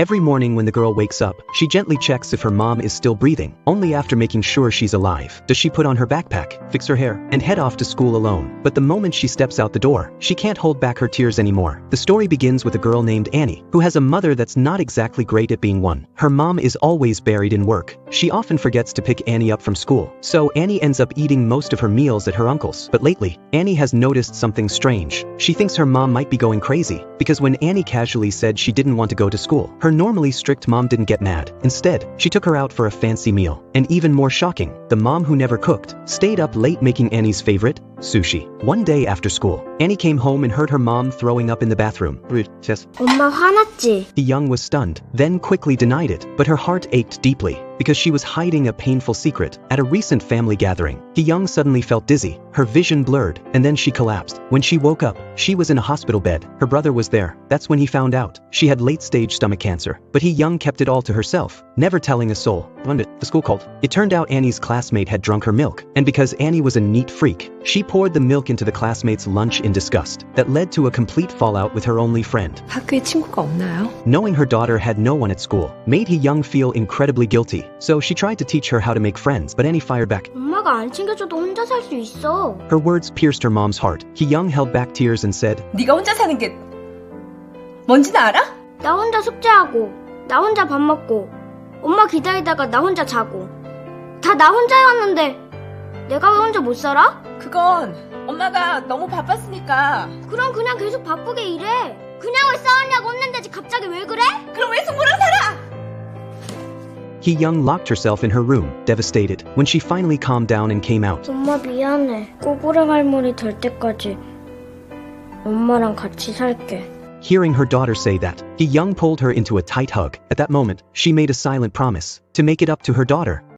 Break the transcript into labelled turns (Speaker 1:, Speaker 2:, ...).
Speaker 1: Every morning when the girl wakes up, she gently checks if her mom is still breathing. Only after making sure she's alive does she put on her backpack, fix her hair, and head off to school alone. But the moment she steps out the door, she can't hold back her tears anymore. The story begins with a girl named Annie, who has a mother that's not exactly great at being one. Her mom is always buried in work. She often forgets to pick Annie up from school, so Annie ends up eating most of her meals at her uncle's. But lately, Annie has noticed something strange. She thinks her mom might be going crazy, because when Annie casually said she didn't want to go to school, her normally strict mom didn't get mad. Instead, she took her out for a fancy meal. And even more shocking, the mom who never cooked stayed up late making Annie's favorite, sushi. One day after school, Annie came home and heard her mom throwing up in the bathroom.
Speaker 2: 엄마 화났지?
Speaker 1: The young was stunned, then quickly denied it, but her heart ached deeply because she was hiding a painful secret. At a recent family gathering, Ki Young suddenly felt dizzy, her vision blurred, and then she collapsed. When she woke up, she was in a hospital bed. Her brother was there. That's when he found out. She had late-stage stomach cancer, but Ki Young kept it all to herself, never telling a soul. The school called. It turned out Annie's classmate had drunk her milk, and because Annie was a neat freak, she poured the milk into the classmate's lunch in disgust. That led to a complete fallout with her only friend.
Speaker 3: 학교에 친구가 없나요?
Speaker 1: Knowing her daughter had no one at school made Ki Young feel incredibly guilty, so she tried to teach her how to make friends, but Annie fired back.
Speaker 2: 엄마가 안 챙겨줘도 혼자 살 수 있어.
Speaker 1: Her words pierced her mom's heart. Ki Young held back tears and said,
Speaker 3: 네가 혼자 사는 게 뭔지는 알아?
Speaker 2: 나 혼자 숙제하고, 나 혼자 밥 먹고, 엄마 기다리다가 나 혼자 자고. 다 나 혼자였는데 내가 왜 혼자 못 살아?
Speaker 3: 그건 엄마가 너무 바빴으니까.
Speaker 2: 그럼 그냥 계속 바쁘게 일해. 그냥 왜 싸웠냐고 혼낸 데지 갑자기 왜 그래?
Speaker 3: 그럼 왜 숙모랑 살아?
Speaker 1: Ki Young locked herself in her room, devastated. When she finally calmed down and came out,
Speaker 2: 엄마 미안해. 꼬부랑 할머니 될 때까지 엄마랑 같이 살게.
Speaker 1: hearing her daughter say that, Ki Young pulled her into a tight hug. At that moment, she made a silent promise to make it up to her daughter.